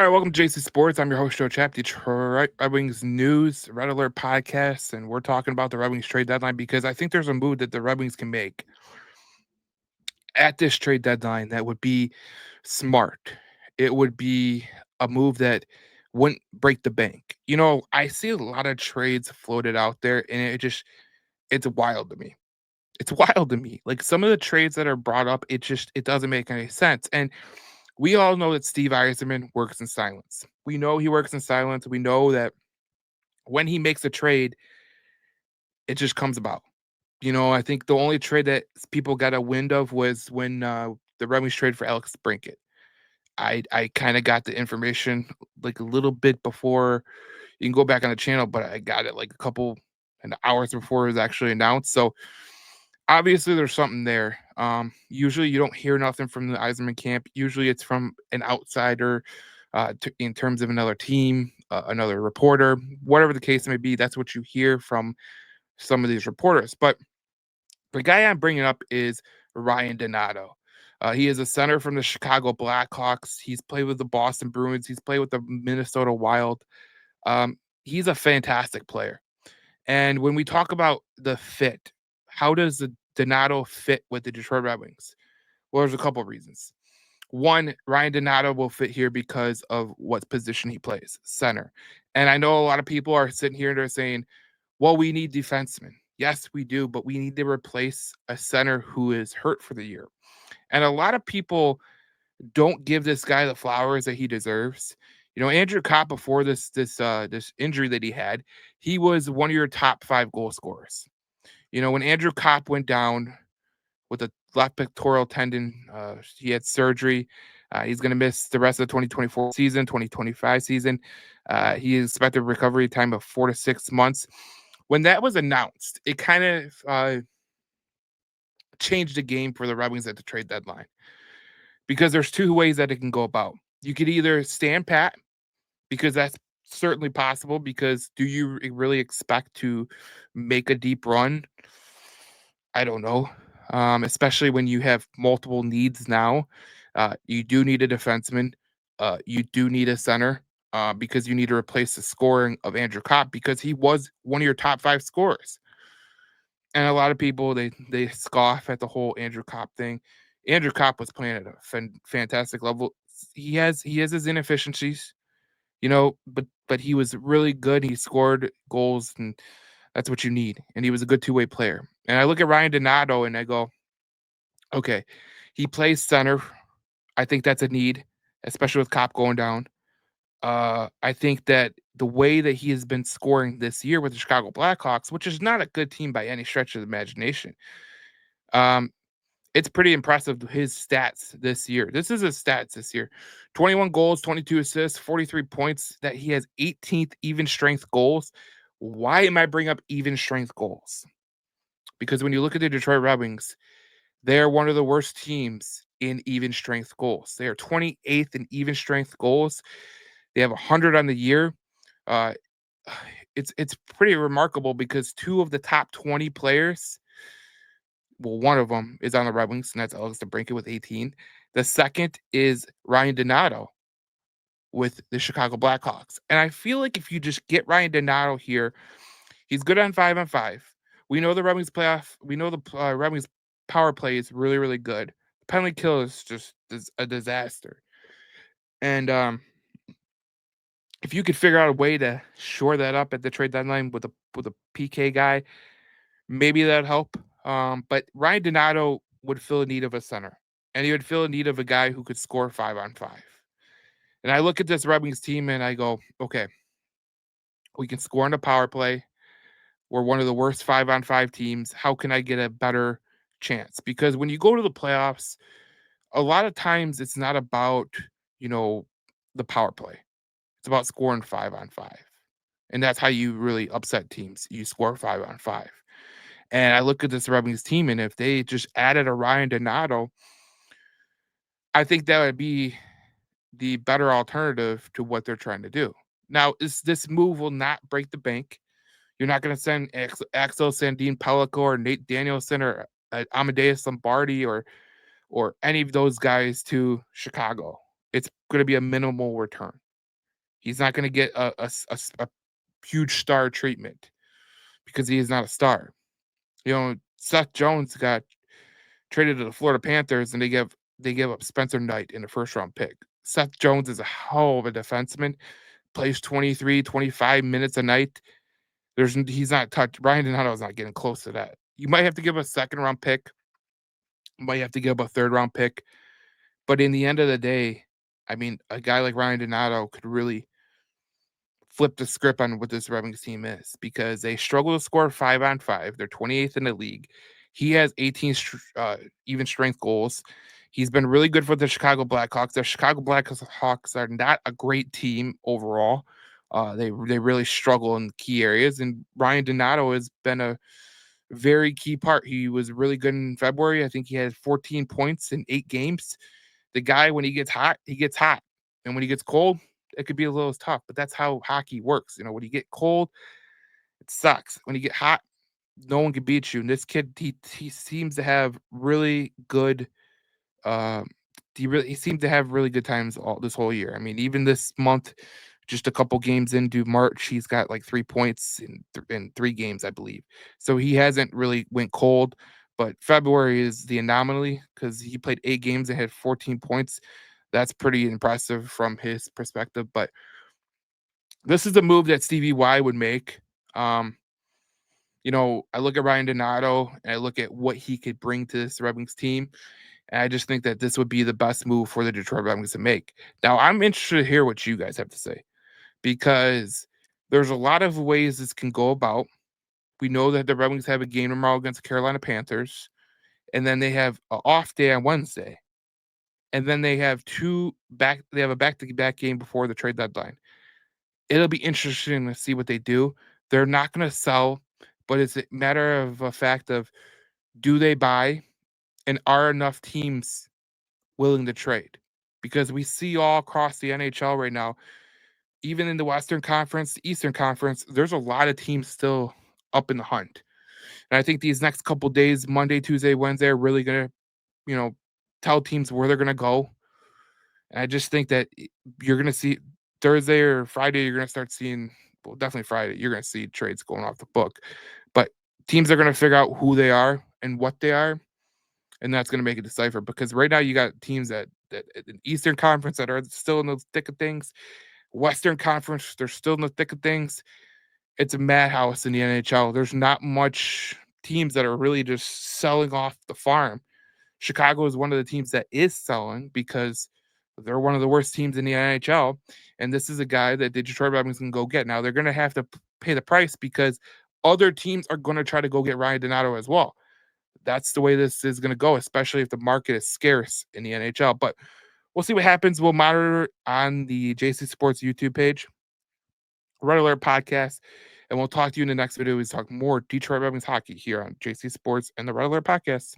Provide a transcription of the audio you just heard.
All right, welcome to JC Sports. I'm your host, Joe Chap, Detroit Red Wings News, Red Alert Podcast, and we're talking about the Red Wings trade deadline because I think there's a move that the Red Wings can make at this trade deadline that would be smart. It would be a move that wouldn't break the bank. I see a lot of trades floated out there, and it's wild to me. It's wild to me. Like some of the trades that are brought up, it doesn't make any sense. And we all know that Steve Yzerman works in silence. We know he works in silence. We know that when he makes a trade, it just comes about. I think the only trade that people got a wind of was when the Red Wings trade for Alex Brinket. I kind of got the information like a little bit before. You can go back on the channel, but I got it like a couple and hours before it was actually announced. So obviously there's something there. Usually you don't hear nothing from the Yzerman camp. Usually it's from an outsider in terms of another team, another reporter, whatever the case may be. That's what you hear from some of these reporters. But the guy I'm bringing up is Ryan Donato. He is a center from the Chicago Blackhawks. He's played with the Boston Bruins. He's played with the Minnesota Wild. He's a fantastic player. And when we talk about the fit, how does the Donato fit with the Detroit Red Wings? Well, there's a couple of reasons. One, Ryan Donato will fit here because of what position he plays, center. And I know a lot of people are sitting here and they're saying, well, we need defensemen. Yes, we do, but we need to replace a center who is hurt for the year. And a lot of people don't give this guy the flowers that he deserves. Andrew Kopp before this injury that he had, he was one of your top 5 goal scorers. When Andrew Kopp went down with a left pectoral tendon, he had surgery. He's going to miss the rest of the 2024 season, 2025 season. He expected recovery time of 4 to 6 months. When that was announced, it kind of changed the game for the Red Wings at the trade deadline because there's two ways that it can go about. You could either stand pat because that's certainly possible. Because do you really expect to make a deep run? I don't know. Especially when you have multiple needs now. You do need a defenseman. You do need a center because you need to replace the scoring of Andrew Kopp because he was one of your top 5 scorers. And a lot of people they scoff at the whole Andrew Kopp thing. Andrew Kopp was playing at a fantastic level. He has his inefficiencies, but he was really good. He scored goals, and that's what you need. And he was a good two-way player. And I look at Ryan Donato and I go, okay, he plays center. I think that's a need, especially with Kopp going down. I think that the way that he has been scoring this year with the Chicago Blackhawks, which is not a good team by any stretch of the imagination, um, it's pretty impressive his stats this year. This is his stats this year. 21 goals, 22 assists, 43 points. That he has 18th even strength goals. Why am I bringing up even strength goals? Because when you look at the Detroit Red Wings, they're one of the worst teams in even strength goals. They are 28th in even strength goals. They have 100 on the year. Uh, it's pretty remarkable because two of the top 20 players, well, one of them is on the Red Wings, and that's Alex DeBrincat with 18. The second is Ryan Donato with the Chicago Blackhawks. And I feel like if you just get Ryan Donato here, he's good on 5-on-5. We know the Red Wings playoff. We know the Red Wings power play is really, really good. The penalty kill is just a disaster. And if you could figure out a way to shore that up at the trade deadline with a PK guy, maybe that'd help. But Ryan Donato would fill a need of a center, and he would fill a need of a guy who could score 5-on-5. And I look at this Red Wings team and I go, okay, we can score on the power play. We're one of the worst 5-on-5 teams. How can I get a better chance? Because when you go to the playoffs, a lot of times it's not about, you know, the power play. It's about scoring 5-on-5. And that's how you really upset teams. You score 5-on-5. And I look at this Red Wings team, and if they just added a Ryan Donato, I think that would be the better alternative to what they're trying to do. Now, this move will not break the bank. You're not going to send Axel Sandin Pellico or Nate Danielson or Amadeus Lombardi or any of those guys to Chicago. It's going to be a minimal return. He's not going to get a huge star treatment because he is not a star. Seth Jones got traded to the Florida Panthers, and they give up Spencer Knight in a first round pick. Seth Jones is a hell of a defenseman, plays 23, 25 minutes a night. He's not touched. Ryan Donato is not getting close to that. You might have to give a second round pick, you might have to give a third round pick, but in the end of the day, I mean, a guy like Ryan Donato could really flip the script on what this Red Wings team is because they struggle to score 5-on-5. They're 28th in the league. He has 18 even strength goals. He's been really good for the Chicago Blackhawks. The Chicago Blackhawks are not a great team overall. They really struggle in key areas, and Ryan Donato has been a very key part. He was really good in February. I think he had 14 points in 8 games. The guy, when he gets hot, he gets hot. And when he gets cold, it could be a little tough, but that's how hockey works. When you get cold, it sucks. When you get hot, no one can beat you. And this kid, he seems to have really good um he seemed to have really good times all this whole year. I mean, even this month, just a couple games into March, he's got like 3 points in 3 games, I believe. So he hasn't really went cold, but February is the anomaly because he played 8 games and had 14 points. That's pretty impressive from his perspective. But this is a move that Stevie Y would make. Um, I look at Ryan Donato and I look at what he could bring to this Red Wings team. And I just think that this would be the best move for the Detroit Red Wings to make. Now, I'm interested to hear what you guys have to say because there's a lot of ways this can go about. We know that the Red Wings have a game tomorrow against the Carolina Panthers, and then they have an off day on Wednesday, and then they have They have a back-to-back game before the trade deadline. It'll be interesting to see what they do. They're not going to sell, but it's a matter of a fact of do they buy, and are enough teams willing to trade? Because we see all across the NHL right now, even in the Western Conference, the Eastern Conference, there's a lot of teams still up in the hunt. And I think these next couple days, Monday, Tuesday, Wednesday, are really gonna, you know, tell teams where they're gonna go. And I just think that you're gonna see Thursday or Friday, you're gonna start seeing, well, definitely Friday, you're gonna see trades going off the book. But teams are gonna figure out who they are and what they are, and that's gonna make it decipher. Because right now you got teams that in Eastern Conference that are still in the thick of things. Western Conference, they're still in the thick of things. It's a madhouse in the NHL. There's not much teams that are really just selling off the farm. Chicago is one of the teams that is selling because they're one of the worst teams in the NHL. And this is a guy that the Detroit Red Wings can go get. Now they're going to have to pay the price because other teams are going to try to go get Ryan Donato as well. That's the way this is going to go, especially if the market is scarce in the NHL. But we'll see what happens. We'll monitor on the JC Sports YouTube page, Red Alert Podcast, and we'll talk to you in the next video. We talk more Detroit Red Wings hockey here on JC Sports and the Red Alert Podcast.